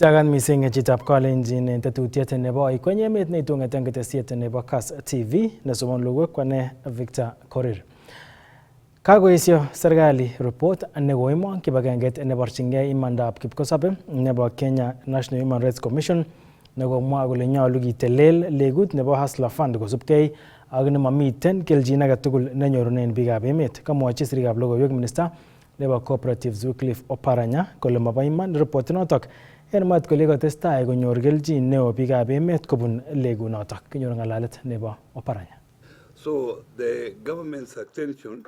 Itagan mising chitab kalenjin tetutiet nebo Ikweny Emet neitung'et eng ketesiet nebo Kass TV nesomon logoiwek kwane Victor Korir. Kakoesio serikali report nekoimong kibagenget neborchingei imandab kipkosobe nebo Kenya National Human Rights Commission nekomwa kole nyolu kitelel legut nebo Hustler Fund kosubkei ak nemamiten keljin age tugul nenyorunen biikab emet. Kamwochi sirikab logoiwek minister nebo Cooperatives Wycliffe Oparanya kole mabo iman report notok en mwaet kole kotestai konyor keljin neo biikab emet kobun legunotok. Kinyor ng'alalet nebo Oparanya. So the government's attention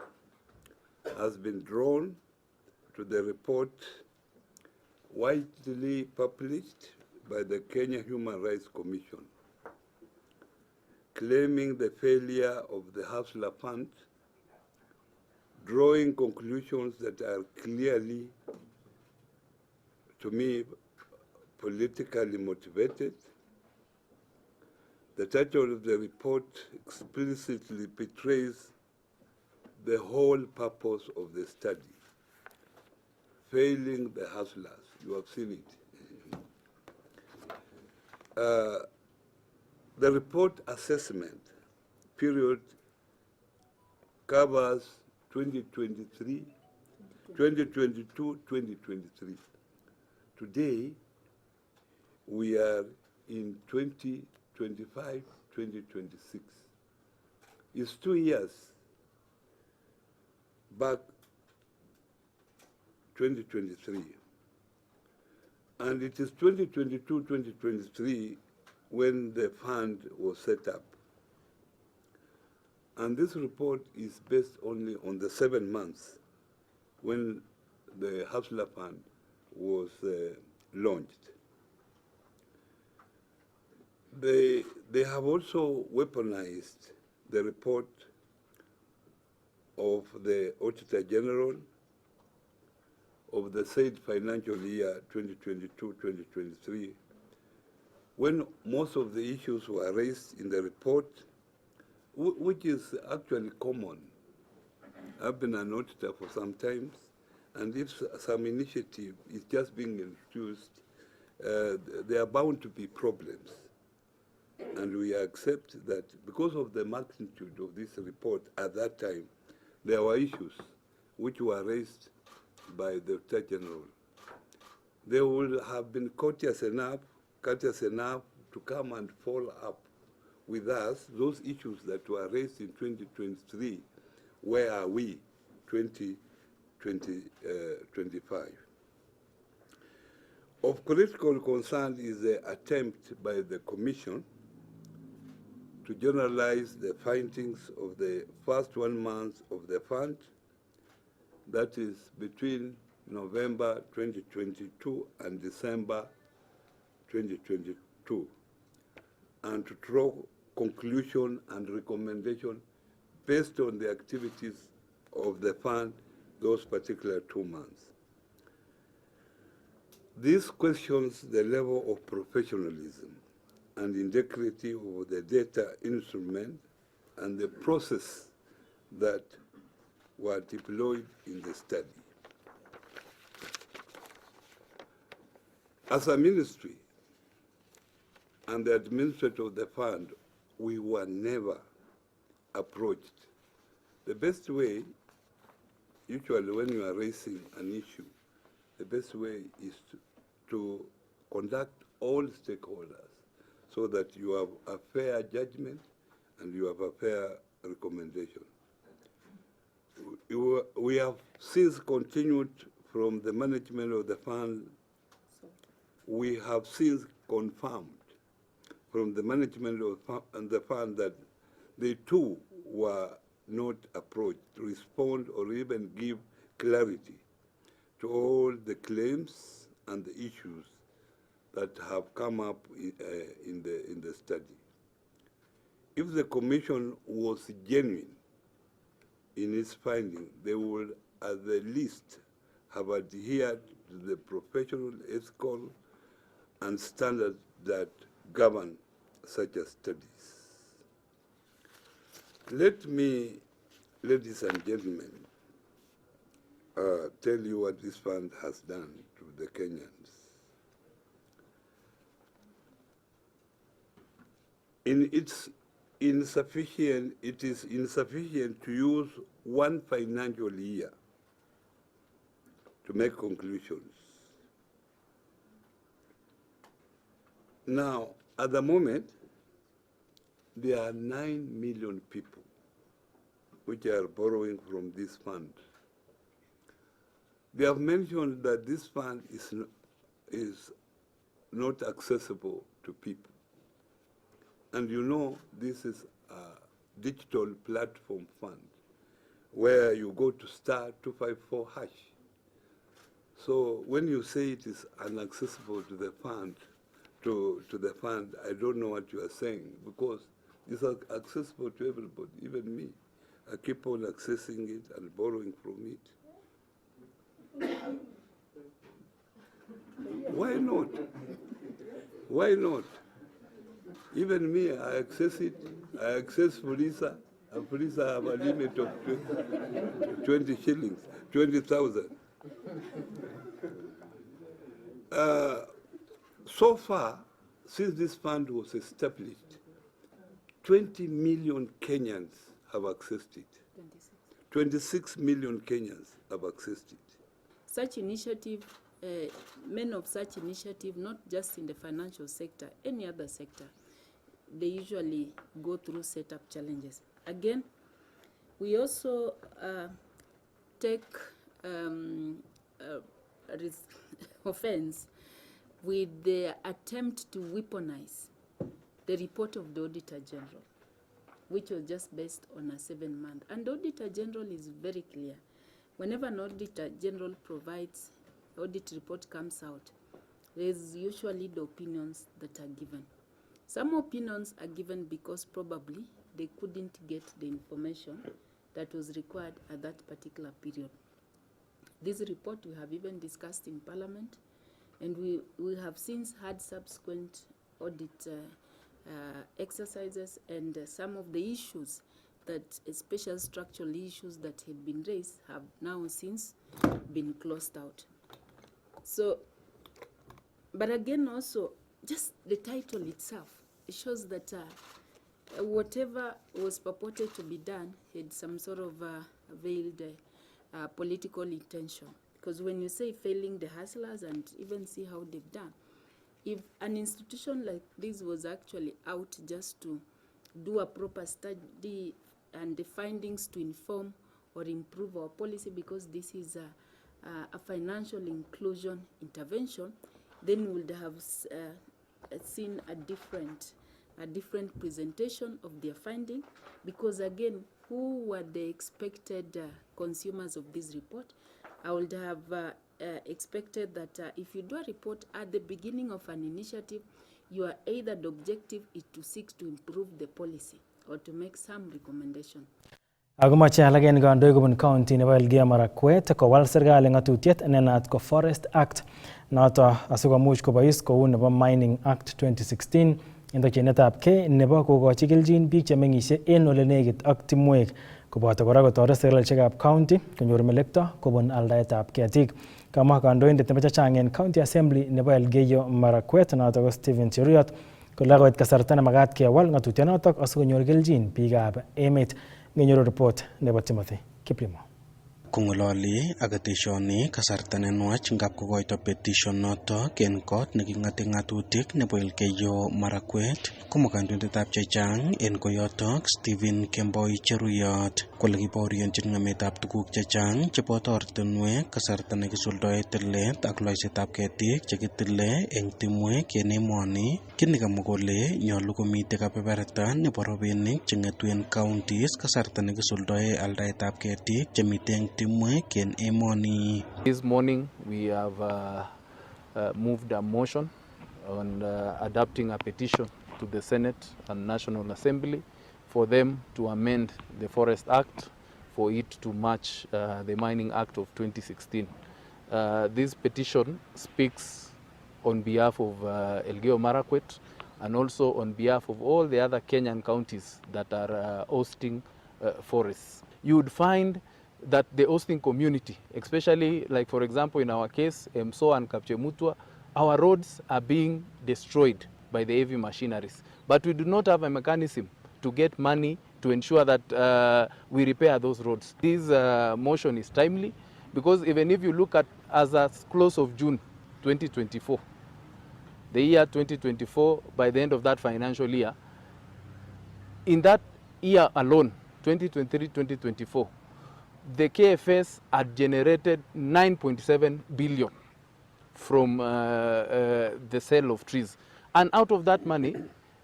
has been drawn to the report widely published by the Kenya Human Rights Commission, claiming the failure of the Hustler Fund, drawing conclusions that are clearly, to me, politically motivated. The title of the report explicitly betrays the whole purpose of the study, failing the hustlers. You have seen it. The report assessment period covers 2022, 2023. Today, we are in 2025, 2026. It's 2 years back, 2023. And it is 2022, 2023 when the fund was set up. And this report is based only on the 7 months when the Hustler Fund was launched. They have also weaponized the report of the Auditor General of the said financial year 2022-2023, when most of the issues were raised in the report, which is actually common. I've been an auditor for some time, and if some initiative is just being introduced, there are bound to be problems. And we accept that because of the magnitude of this report at that time, there were issues which were raised by the Auditor General. They would have been courteous enough to come and follow up with us those issues that were raised in 2023. Where are we, 2025? Of critical concern is the attempt by the Commission to generalize the findings of the first 1 month of the fund, that is between November 2022 and December 2022, and to draw conclusion and recommendation based on the activities of the fund those particular 2 months. This questions the level of professionalism and integrity of the data instrument and the process that were deployed in the study. As a ministry and the administrator of the fund, we were never approached. The best way, usually when you are raising an issue, the best way is to conduct all stakeholders so that you have a fair judgment and you have a fair recommendation. We have since continued from the management of the fund. We have since confirmed from the management of the fund that they too were not approached to respond or even give clarity to all the claims and the issues that have come up in the study. If the Commission was genuine in its finding, they would at the least have adhered to the professional ethical and standards that govern such a studies. Let me, ladies and gentlemen, tell you what this fund has done to the Kenyans. it is insufficient to use one financial year to make conclusions. Now, at the moment, there are 9 million people which are borrowing from this fund. They have mentioned that this fund is not accessible to people. And you know, this is a digital platform fund where you go to *254#. So when you say it is inaccessible to the fund, I don't know what you are saying, because it's accessible to everybody, even me. I keep on accessing it and borrowing from it. Why not? Why not? Even me, I access it. I access Fulisa, and Fulisa have a limit of 20 shillings, 20,000. So far, since this fund was established, 20 million Kenyans have accessed it. 26 million Kenyans have accessed it. Such initiative, many of such initiatives, not just in the financial sector, any other sector, they usually go through setup challenges. Again, we also take offense with the attempt to weaponize the report of the Auditor General, which was just based on a 7-month. And the Auditor General is very clear. Whenever an Auditor General provides, audit report comes out, there's usually the opinions that are given. Some opinions are given because probably they couldn't get the information that was required at that particular period. This report we have even discussed in Parliament, and we have since had subsequent audit exercises, and some of the issues that, special structural issues that had been raised, have now since been closed out. So, but again also, just the title itself, it shows that whatever was purported to be done had some sort of veiled political intention. Because when you say failing the hustlers, and even see how they've done, if an institution like this was actually out just to do a proper study and the findings to inform or improve our policy, because this is a financial inclusion intervention, then we would have seen a different presentation of their finding. Because again, who were the expected consumers of this report? I would have expected that if you do a report at the beginning of an initiative, you are either the objective is to seek to improve the policy or to make some recommendation. Agumache alagen gandoy gubun county nebo Elgeyo Marakwet kowal serikali ngatutiet nenat ko Forest Act noto asikomuch kobois kou nebo Mining Act 2016 indokyinetab ke nebo kokochi keljin biik chemeng'ishe en ole nekit ak timwek, koboto kora kotoret serikalishekab county konyor melekto kobun aldaetab ketik. Kamwa kandoindet nebo chechang en County Assembly nebo Elgeyo Marakwet noto ko Stephen Cheruiyot kole koit kasarta nemakat kewal ng'atutienoto asikonyor keljin biikab emet. Ngenyoru report nebo Timothy Kiplimo. Kongololi agatishoni kasarta nenwach ngap kokoito petition noto ken kot neking'ate ng'atutik nebo Elgeyo Marakwet, komo kandoindetab chechang en koyotok Stephen Kemboi Cheruiyot kole kibaorionchin ng'ametab tuguk chechang cheboto ortinwek kasarta nekisuldoe tilet ak loisetab ketik chekitile eng timwek en emoni, kit nekamwa kole nyolu komite kebeberta nebo robinik cheng'etu en counties kasarta nekisuldoe aldaetab ketik chemite eng This morning we have moved a motion on adapting a petition to the Senate and National Assembly for them to amend the Forest Act for it to match the Mining Act of 2016. This petition speaks on behalf of Elgeyo Marakwet and also on behalf of all the other Kenyan counties that are hosting forests. You would find that the hosting community, especially like for example in our case, Mso and Kapchemutwa, our roads are being destroyed by the heavy machineries. But we do not have a mechanism to get money to ensure that we repair those roads. This motion is timely because even if you look at as a close of June 2024, the year 2024, by the end of that financial year, in that year alone, 2023-2024, the KFS had generated 9.7 billion from the sale of trees. And out of that money,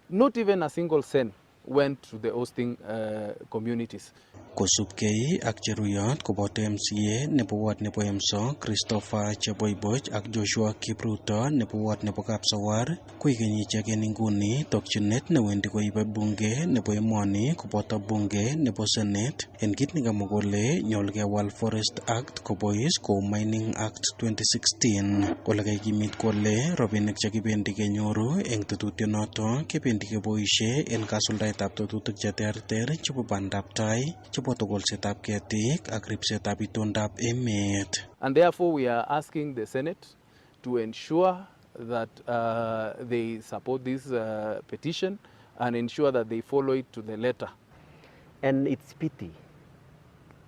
not even a single cent went to the hosting communities. Kosubkei ak cheruyot koboto MCA nebo ward nebo Emso Christopher Cheboiboch ak Joshua Kipruto nebo ward nebo Kapsawar koikenyi icheken inguni tokchinet newendi koibe bunge nebo emoni koboto bunge nebo Senate en kit nekamwa kole nyolu kewal Forest Act kobois kou Mining Act 2016 ole kaikimit kole robinik chekibendi kenyoru eng tetutionoto kebendi keboisie en kasuldaetab tetutik cheterter chebo bandab tai chebo tugulsetab ketik ak ripsetab itondab emet. And therefore we are asking the Senate to ensure that they support this petition and ensure that they follow it to the letter. And it's pity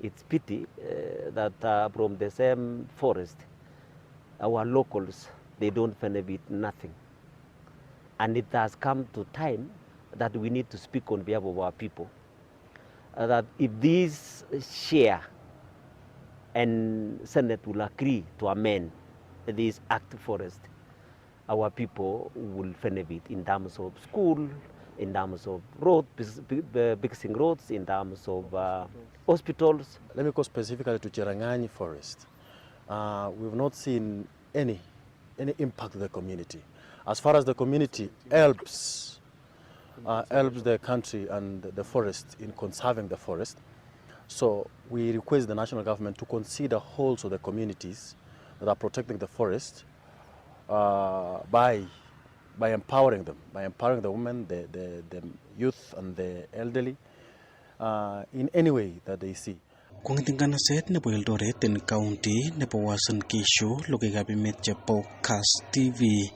that from the same forest, our locals, they don't benefit nothing. And it has come to time that we need to speak on behalf of our people. That if this share and Senate will agree to amend this Act Forest, our people will benefit in terms of school, in terms of road, fixing roads, in terms of hospitals. Let me go specifically to Cherangani Forest. We've not seen any impact to the community. As far as the community helps the country and the forest in conserving the forest. So we request the national government to consider also the communities that are protecting the forest by empowering them, by empowering the women, the youth and the elderly in any way that they see. Kong'eting kanaset nebo Eldoret en county nebo Uasin Gishu logoiwekab emet chebo Kass TV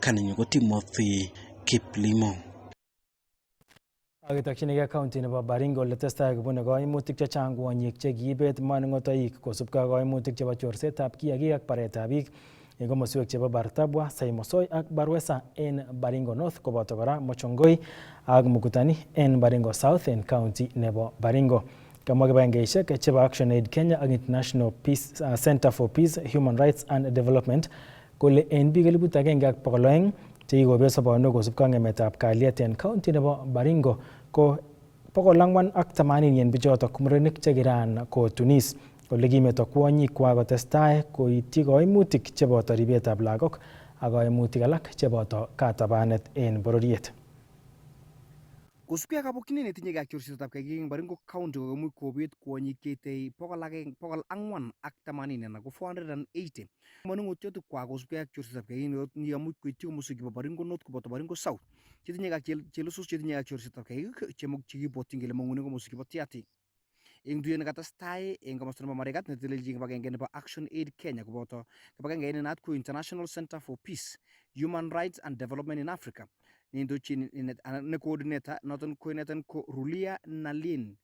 kaninyu ko Timothy Kiplimo. Akitokchinigei county nebo Baringo ole testai kobune koimutik chechang kwonyik chekiibet manung'otoik kosubkei ak koimutik chebo chorsetab kiagik ak baretab biik eng komoswek chebo Bartabwa, Saimosoi ak Barwesa en Baringo North koboto kora Mochongoi ak Mukutani en Baringo South en county nebo Baringo. Kamwa kibagengeisiek chebo Action Aid Kenya ak International Peace Center for Peace, Human Rights and Development kole en biik 1,200 chekikobet sobonwek kosubkei ak ng'emetab kalyet en county nebo Baringo ko 480 en bichotok murenik chekiran kotunis ole kimeto kwonyikwak kotestai koityi koimutik cheboto ribetab lagok ak koimutik alak cheboto katabanet en bororiet. Kosubkei ak kabokyinet netinyegei ak chorsetab kiagik eng Baringo County kokomuch kobet kwonyik cheitei 480 anan ko 480 manung'otionikwak kosubkei ak chorsetab kiagik nekamuch koityi komoswek chebo Baringo North koboto Baringo South chetinyegei ak chelusus chetinyegei ak chorsetab kiagik chekibwotyin kele mang'une komoswek chebo Tiaty. Eng tuyet nekatestai eng komosta nebo Marigat netelelchin kibagenge nebo Action Aid Kenya koboto kibagenge ne naat ko International Center for Peace, Human Rights and Development in Africa. Neindochin ne coordinator noton ko Rulia Nalin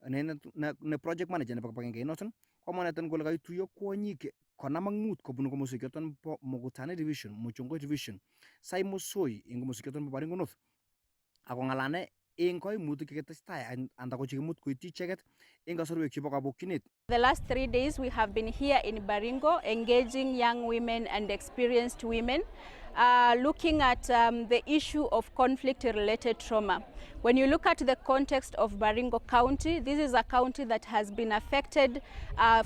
ne project manager nebo kibagenge noton komwa noton kole kaituiyo kwonyik 55 kobun komoswek choton bo Mukutani Division, Mochongoi Division, Saimosoi eng komoswek choton bo Baringo North ako ng'alane eng koimutik cheketestai anda ko chekimut koityi icheket eng kasarwek chebo kabokyinet. The last 3 days we have been here in Baringo engaging young women and experienced women looking at the issue of conflict-related trauma. When you look at the context of Baringo County, this is a county that has been affected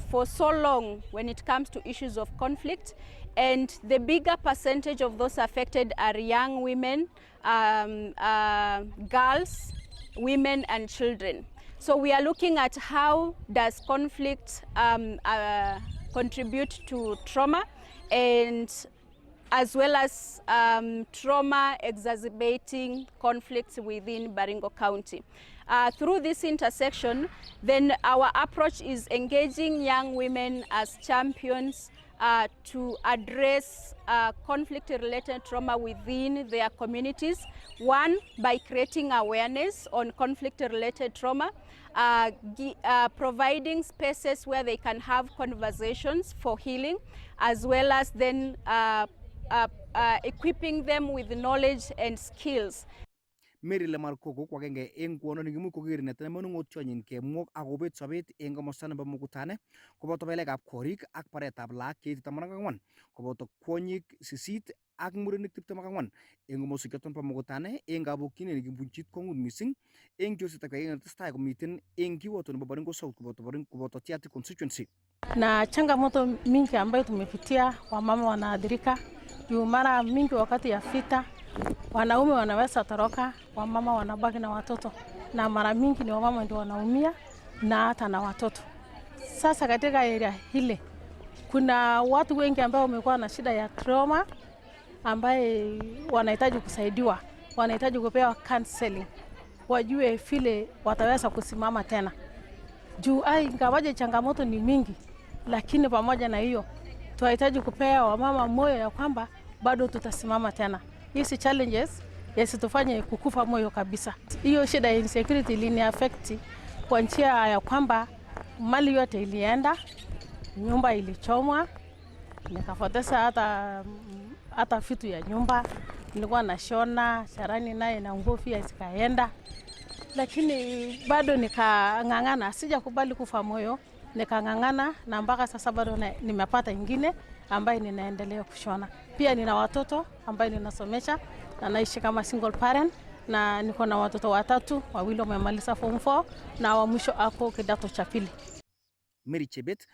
for so long when it comes to issues of conflict, and the bigger percentage of those affected are young women, girls, women and children. So we are looking at how does conflict contribute to trauma, and as well as trauma exacerbating conflicts within Baringo County. through this intersection, then our approach is engaging young women as champions to address conflict-related trauma within their communities. One, by creating awareness on conflict-related trauma, providing spaces where they can have conversations for healing, as well as then equipping them with knowledge and skills. Mary Lamar Koko kwa genge engwono ni gimu kogiri netane monu ngotchonyin ke mok agobet sobet eng komosta nebo mukutane koboto belekab korik ak baretab laak cheite 14 koboto kwonyik 8 ak murenik 24 eng komoswek choton bo mukutane eng kabokyinet nekibunchit kongut mising eng chorsetab kei netestai komiten eng kiwoto nebo Baringo South koboto Tiaty constituency. Na changamoto mingi ambayo tumepitia, wamama wanaathirika juu mara mingi wakati ya vita wanaume wanaweza toroka, wamama wanabaki na watoto, na mara mingi ni wamama ndio wanaumia na hata na watoto. Sasa katika area hile kuna watu wengi ambao wamekuwa na shida ya trauma ambaye wanahitaji kusaidiwa, wanahitaji kupewa counseling, wajue vile wataweza kusimama tena. Juu ingawaje changamoto ni mingi, lakini pamoja na hiyo tunahitaji kupea wamama moyo ya kwamba bado tutasimama tena. Hizi challenges yasitufanye kukufa moyo kabisa. Hiyo shida ya insecurity ilini affect kwa njia ya kwamba mali yote ilienda, nyumba ilichomwa, nikapoteza hata vitu ya nyumba, nilikuwa nashona, sharani naye na nguo pia zikaenda. Lakini bado nikang'ang'ana, sijakubali kufa moyo, nikang'ang'ana na mpaka sasa bado nimepata ingine ambaye ninaendelea kushona. Pia nina watoto ambaye ninasomesha na naishi kama single parent, na niko na watoto 3, wawili wamemaliza form 4 na wa mwisho ako kidato cha pili. Mary Chebet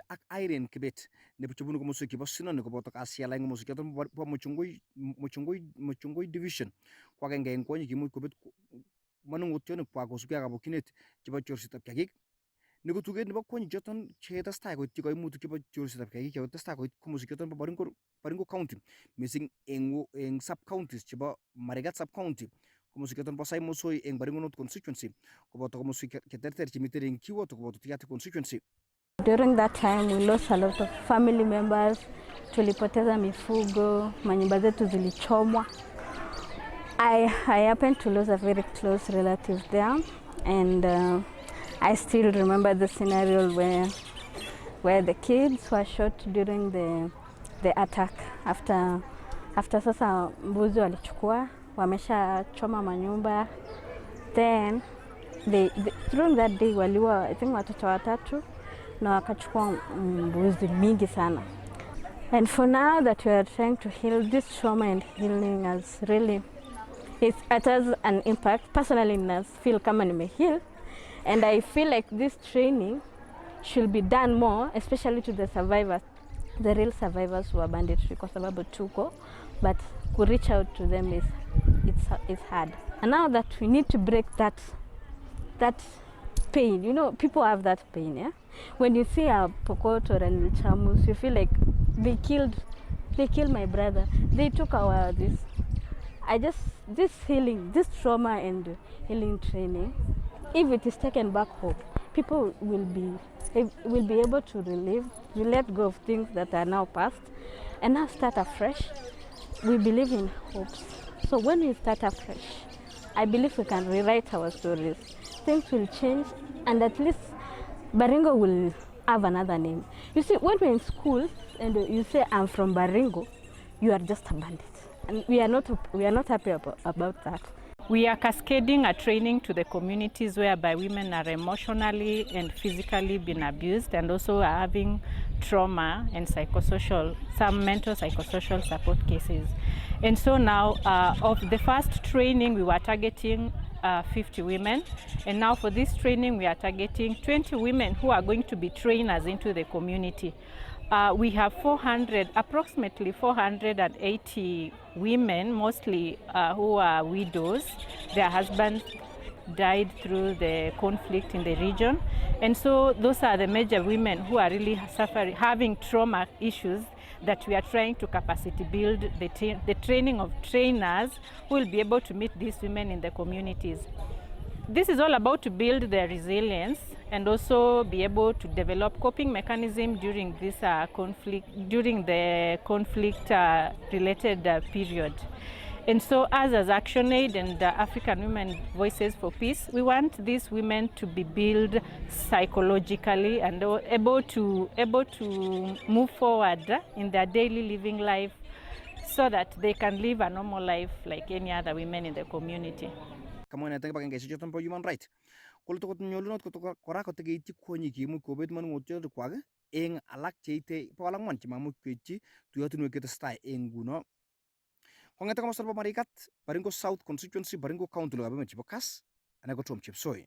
ak Irene Kibet ne buchubunu komoso kibosino ne koboto kasiala ngomoso kyoto po Mochungoi division kwa genge engkonyi kimu kobet manungutyo ne kwa kosubya kabokyinet chebo chorsetab kiagik ne kotuget nebo konyi joton chetestai koityi koimutik chebo chorsetab kiagik chetestai koit komoso kyoto bo Baringo County missing eng sub counties chebo Marigat sub county komoso kyoto bo Saimosoi eng Baringo North constituency koboto komoso keterter chemiten eng Kiwoto koboto Tiaty constituency. During that time we lost a lot of family members, tulipoteza mifugo, manyumba zetu zilichomwa. I happened to lose a very close relative there, and I still remember the scenario where the kids were shot during the attack. After sasa mbuzi walichukua, wamesha choma manyumba. Then during that day waliwa I think watoto 3 na wakachukua mbuzi mingi sana. And for now that we are trying to heal this trauma, and healing has really, it has an impact. Personally, I feel kama nimeheal, and I feel like this training should be done more, especially to the survivors, the real survivors who are banditry, kwa sababu tuko, but to reach out to them it's hard. And now that we need to break that pain, you know, people have that pain, yeah? When you see a Pokot or an Chamus, you feel like they killed my brother, they took this healing, this trauma and healing training, if it is taken back home, people will be able to let go of things that are now past and now start afresh. We believe in hopes. So when we start afresh, I believe we can rewrite our stories. Things will change, and at least Baringo will have another name. You see, when we're in school and you say I'm from Baringo, you are just a bandit. And we are not happy about that. We are cascading a training to the communities whereby women are emotionally and physically being abused, and also are having trauma and some mental psychosocial support cases. And so now, of the first training, we were targeting 50 women, and now for this training we are targeting 20 women who are going to be trainers into the community. We have approximately 480 women, mostly who are widows. Their husbands died through the conflict in the region, and so those are the major women who are really having trauma issues that we are trying to capacity build the training of trainers who will be able to meet these women in the communities. This is all about to build their resilience and also be able to develop coping mechanism during this during the conflict related period. And so us as ActionAid and African Women Voices for Peace, we want these women to be built psychologically and able to move forward in their daily living life so that they can live a normal life like any other women in the community. Kamwa netang kibagengesiek choton bo human right kole tokot nyolunot kora kotekeityi kwonyik cheimuch kobet manung'otiot kwak eng alak cheite 400 chemamuch koityi tuyotinwek chetesetai eng nguno. Kong'ete komosta nebo Marigat, Baringo South Constituency, Baringo County lokab Emet chebo Kass, ana ko Tom Chepsoi.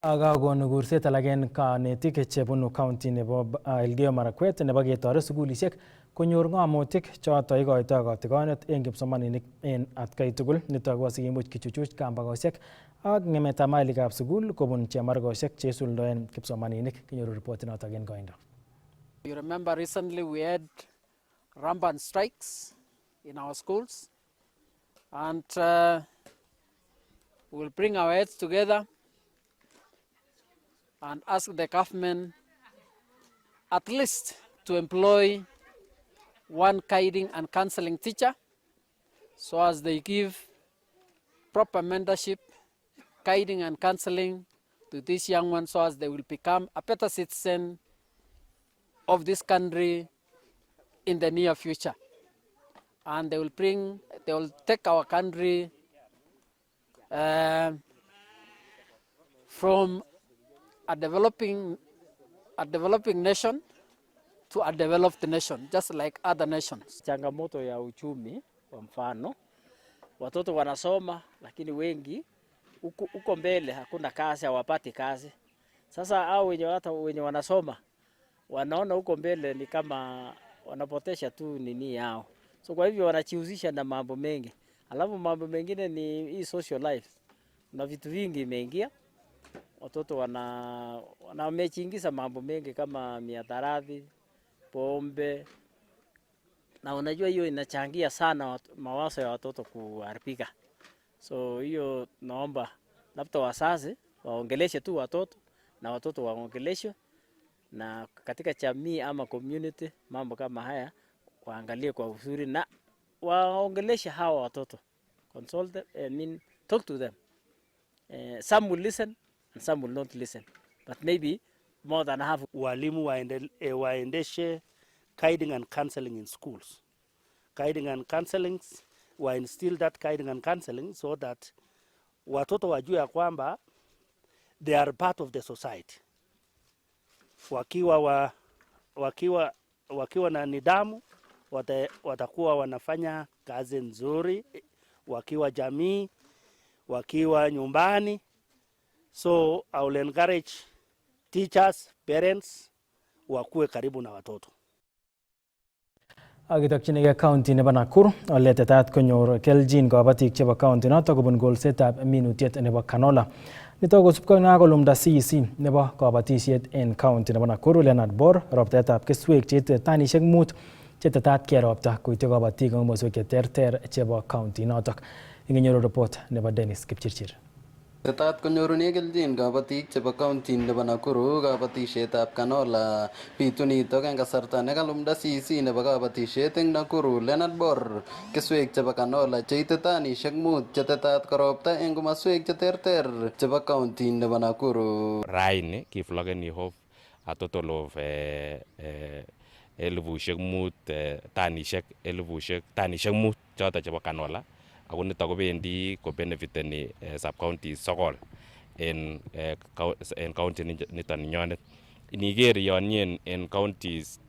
Kakonu kurset alak en kanetik chebunu county nebo Elgeyo Marakwet nebo ketoret sukulisiek konyor ng'amotik choto ikoitoi kotikonet en kipsomaninik en atkai tugul. Nitok ko sikimuch kichuchuch kambakosiek ak ng'emetab malikab sukul kobun chemargosiek cheisuldoen kipsomaninik. Kinyoru ripoti notok en koindo. You remember recently we had rampant strikes in our schools, and we'll bring our heads together and ask the government at least to employ one guiding and counseling teacher so as they give proper mentorship, guiding and counseling to these young ones so as they will become a better citizen of this country in the near future. And they will take our country from a developing nation to a developed nation, just like other nations. Changamoto ya uchumi, kwa mfano, watoto wanasoma lakini wengi uko mbele hakuna kazi, hawapati kazi. Sasa hao wenye wanasoma wanaona uko mbele ni kama wanapotesha tu nini yao. So kwa hivyo wanachihusisha na mambo mengi. Alafu mambo mengine ni hii social life. Na vitu vingi imeingia. Watoto wamechingiza mambo mengi kama mihadarati, pombe. Na unajua hiyo inachangia sana mawazo ya watoto kuharibika. So hiyo naomba labda wazazi waongeleshe tu watoto na watoto waongeleshwe, na katika jamii ama community mambo kama haya waangalie kwa uzuri na waongeleshe hawa watoto. Consult them, talk to them. Some will listen and some will not listen. But maybe more than half. Walimu waendeshe guiding and counseling in schools. Guiding and counseling, instill that guiding and counseling so that watoto wajue ya kwamba they are part of the society. Wakiwa na nidhamu, watakuwa wanafanya kazi nzuri, wakiwa jamii, wakiwa nyumbani. So I will encourage teachers, parents, wakuwe karibu na watoto. Agitokchinigei county nebo Nakuru, ole tetat konyor keljin kabatik chebo county notok kobun golsetab minutiet nebo canola. Nitok kosubkei ak kolumda CEC nebo kabatisiet en county nebo Nakuru, Leonard Bor, roptaetab keswek cheite tanisiek 5 chetetat keropta koityi kabatik eng komoswek cheterter chebo county notok. Inginyoru report nebo Dennis Kipchirchir. Tetat konyorune keljin kabatik chebo county nebo Nakuru kabatisietab canola. Bitu nitok eng kasarta nekalumda CEC nebo kabatisiet eng Nakuru, Leonard Bor, keswek chebo canola cheite tanisiek 5 chetetat koropta eng komoswek cheterter chebo county nebo Nakuru. Raini kiflogeni hope a total of 5,000 tanisiek 5 choto chebo canola. Ako nito kobendi ko benefiteni sub-county sokol en county nito ninyonet. Iniker yonien en counties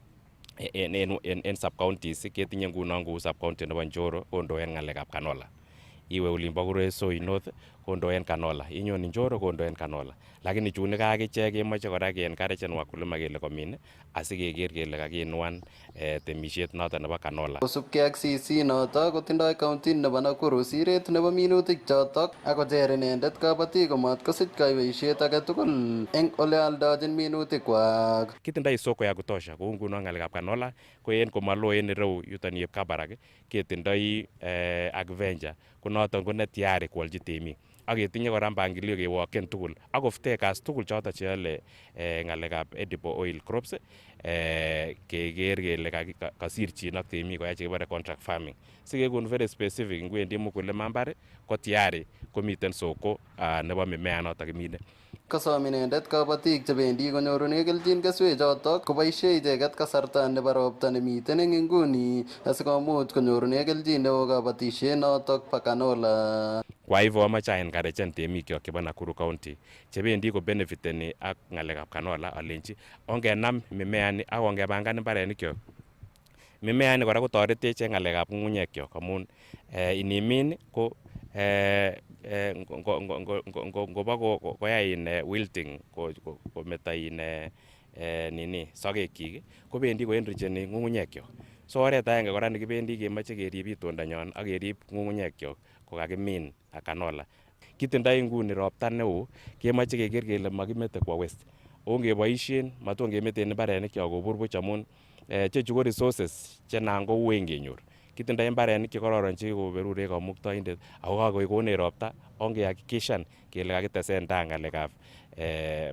en sub-counties ketinye ngunon kou sub-county nebo Njoro kondoen ng'alekab canola. Iwe olimbo Kuresoi North kondoen canola, inyon Njoro kondoen canola. Lakini chun kakichek kemoche kora ke-encouragen wakulima kele komin asikeker kele kakinuan temisiet noton nebo canola. Kosubkei ak CC noto kotindoi county nebo Nakuru siret nebo minutik chotok ak kocher inendet kabatik komat kosich kaiweisiet age tugul eng ole aldochin minutik kwak. Kitindoi soko ya kutosha kou nguno ng'alekab canola ko en komalo en ireu yuton yep Kabarak ketindoi Ikweny ko noton ko netiari kwalchi temik. Ak ketinye kora mpangilio kewoken tugul ak off-takers tugul choton cheole ng'alekab edible oil crops keker kele kasirchin ak temik koyai chekibore contract farming. Sikekon very specific ngwendi mkulima mbar ko tiari komiten soko nebo mimea noton kimine. Kasom inendet kabatik chebendi konyorune kelchin keswek chotok koboisie icheket kasarta nebo ropta nemiten eng inguni asikomuch konyorune kelchin neo kabatisiet notok pa canola. Kwa hivyo amache encouragen temikyok chebo Nakuru County chebendi ko benefiteni ak ng'alekab canola alenchi ongenam mimeani ak ongepangan mbarenikyok. Mimeani kora kotoretech eng ng'alekab ng'ung'unyekyok amun inimin ko ngoba koyai wilting kometo sogekyik kobendi koenricheni ng'ung'unyekyok. So oret agenge kora nekibendi kemoche kerib itondanyon ak kerib ng'ung'unyekyok kokakimin canola. Kitindoi nguni ropta neo kemoche keker kele makimete kwo west. Ongeboisien matongemeten mbarenikyok kobur buch amun chechu ko resources chenan ko uen kenyor. Kitindoi mbarenik chekororon chekoberure kamuktoindet ako kakokonech ropta ongehakikishan kele kakitesendai ng'alekab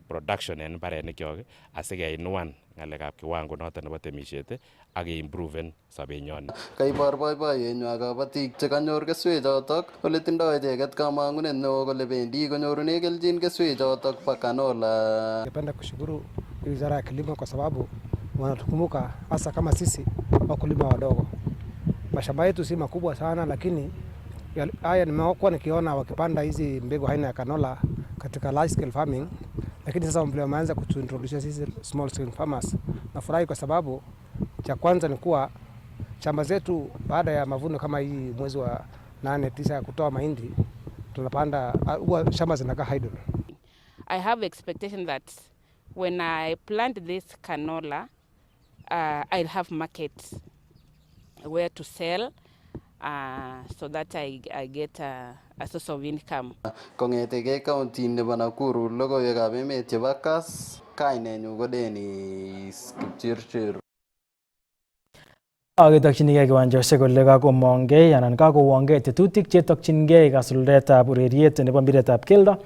production en mbarenikyok asikeinuan ng'alekab kiwango noton nebo temisiet ak keimproven sobenyon. Kaibor boiboiyenywa kabatik chekanyor keswek chotok ole tindoi icheket kamang'unet neo kole bendi konyorune kelchin keswek chotok pa canola. Napenda kushukuru Wizara ya Kilimo kwa sababu wanatukumbuka hasa kama sisi wakulima wadogo. Mashamba yetu si makubwa sana, lakini haya nimekuwa nikiona wakipanda hizi mbegu aina ya canola katika large scale farming, lakini sasa vile wameanza kutuintroduce sisi small scale farmers, nafurahi kwa sababu cha kwanza ni kuwa shamba zetu baada ya mavuno kama hii mwezi wa 8-9 kutoa mahindi tunapanda huwa shamba zinakaa idle. I have expectation that when I plant this canola I'll have markets where to sell so that I get a source of income. Kong'eteke county nebo Nakuru logoiwekab emet chebo Kass, kainenyu ko Dennis Kipchirchir. Aketokchinigei kiwanjosiek kole kakomongei anan kakowongei tetutik chetokchingei kasuldaetab ureriet nebo mpiretab keldo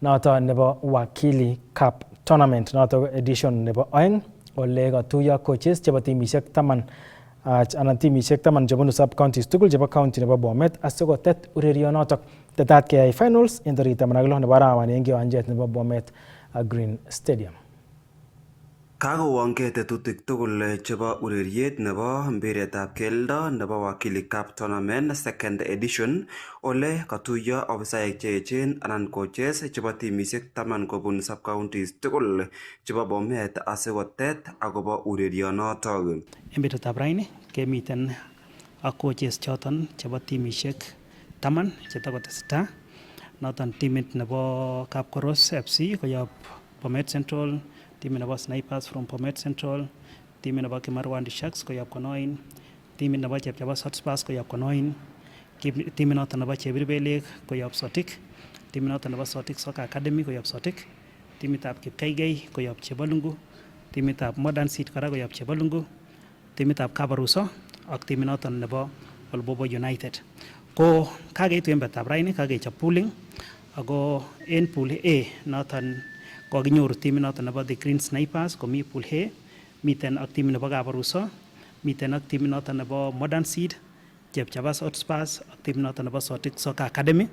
noto nebo Wakili Cup Tournament noto edition nebo 2 ole katuiyo coaches chebo timisiek 10 anan timisiek 10 chebunu sub counties tugul chebo county nebo Bomet asikotet urerionotok tetat keyai finals en tarik 16 nebo arawani eng kiwanjet nebo Bomet Green Stadium. Kakowongei tetutik tugul chebo ureriet nebo mpiretab keldo nebo Wakili Cup Tournament second edition ole katuiyo ofisaek che echen anan coaches chebo timisiek 10 kobun sub counties tugul chebo Bomet asikotet akobo urerionotok. En betutab raini kemiten ak coaches choton chebo timisiek 10 chetakotestai, noton timit nebo Kapkoros FC koyob Bomet Central, timit nebo Snipers from Bomet Central, timit nebo Kimarwandi Sharks koyob Konoin, timit nebo Chepchebas Hotspurs koyob Konoin, timit noton nebo Chebirbelek koyob Sotik, timit noton nebo Sotik Soccer Academy koyob Sotik, timitab Kipkaigei koyob Chebalungu, timitab Modern Seed kora koyob Chebalungu, timitab Kabaruso ak timit noton nebo Olbobo United. Ko kakeitu en betutab raini kakechop pooling ako en pool A noton kokinyoru timit noton nebo The Green Snipers komi pool A, miten ak timit nebo Kabaruso, miten ak timit noton nebo Modern Seed, Chepchebas Hotspurs ak timit noton nebo Sotik Soccer Academy.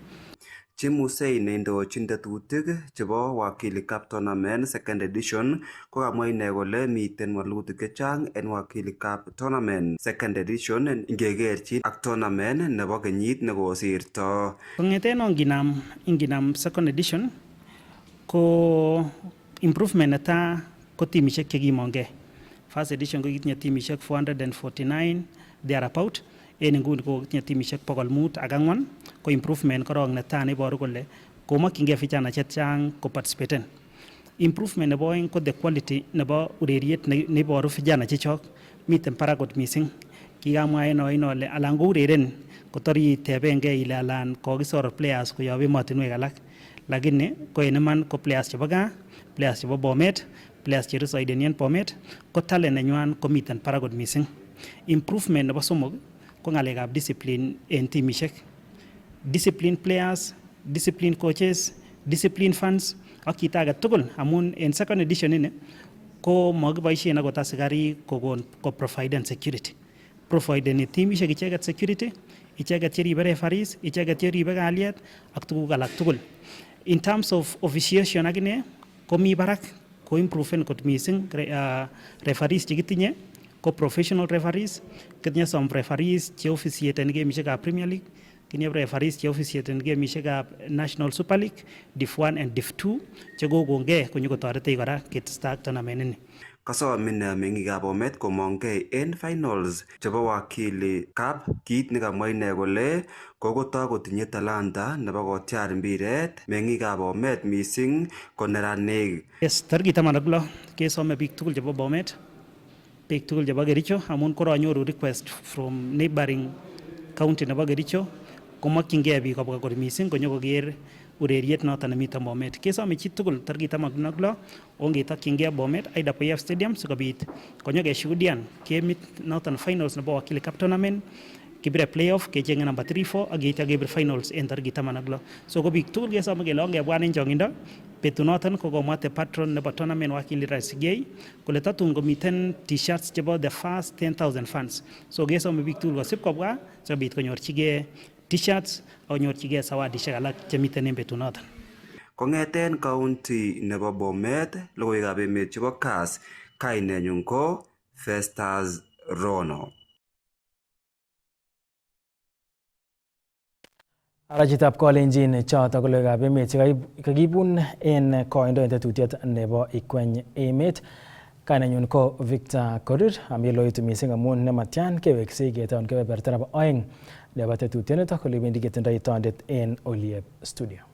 Chimusei neindochin tetutik chebo Wakili Cup Tournament second edition ko kamwa ine kole miten walutik chechang en Wakili Cup Tournament second edition ngekerchin ak tournament nebo kenyit nekosirto. Kong'eten inginam second edition ko improvement netaa ko timisiek chekimongei. First edition ko kitinye timisiek 449 thereabout, en inguni ko kitinye timisiek 504 ko improvement korong netaa neiboru kole komokyingei vijana chechang koparticipaten. Improvement nebo oeng ko the quality nebo ureriet neiboru vijana chechok miten barak kot missing. Kikamwa en oin ole alan ko ureren kotor itebengei ile alan kokisor players koyob emotinwek alak, lakini ko en iman ko players chebo gaa, players chebo Bomet, players cheresideni en Bomet ko talent nenywan komiten barak kot missing. Improvement nebo somok ko ng'alekab discipline en timishek. Discipline players, discipline coaches, discipline fans ak kit age tugul amun en second edition ini ko mokiboisien akot asikarik kokon ko providen security. Provideni timishek icheket security, icheket cheribe referees, icheket cheribe kalyet ak tuguk alak tugul. In terms of officiation akine komi barak, ko improven kot missing. Referees chekitinye ko professional referees, kitinye some referees che officiaten gemishekab Premier League, kitinye referees che officiaten gemishekab National Super League, Div 1 and Div 2 che kokongei konyokotoretech kora ketestai ak tournament ini. Kasomin meng'ikab Bomet komongei en finals chebo Wakili Cup, kit nekamwa ine kole kokotoi kotinye talanta nebo kotiar mbiret meng'ikab Bomet missing ko neranik. Yes, tarikit 16 kesome biik tugul chebo Bomet, biik tugul chebo Kericho amun koronyoru request from neighboring county nebo Kericho komokyingei biik kobwa kot missing konyokoker ureriet noton nemiten Bomet. Kesome chi tugul tarikit 16 ongetokyingei Bomet IWF Stadium sikobit konyokeshuhudian gemit noton finals nebo Wakili Cup tournament, kibire playoff kecheng'e number 3-4 ak yeityo kebir finals en tarikit 16. So ko biik tugul kesome kele ongebwan en chong'indo. Betunoton ko komwate patron nebo tournament Wakili Rasigei kole tatun komiten t-shirts chebo the first 10,000 fans. So kesome biik tugul kosib kobwa sikobit konyorchigei t-shirts ak konyorchigei sawadishek alak chemiten en betunoton. Kong'eten county nebo Bomet, logoiwekab emet chebo Kass, kainenyun ko Festus Rono. Arachitab Kalenjin choto logoiwekab emet chekakibun en koindo en tetutiet nebo Ikweny emet. Kainenyun ko Victor Korir, amiloitu missing amun nematyan keweksei ketaon kebeberta nebo oeng nebo tetutiet nito kole bendi ketindoi tondet en Oliep studio.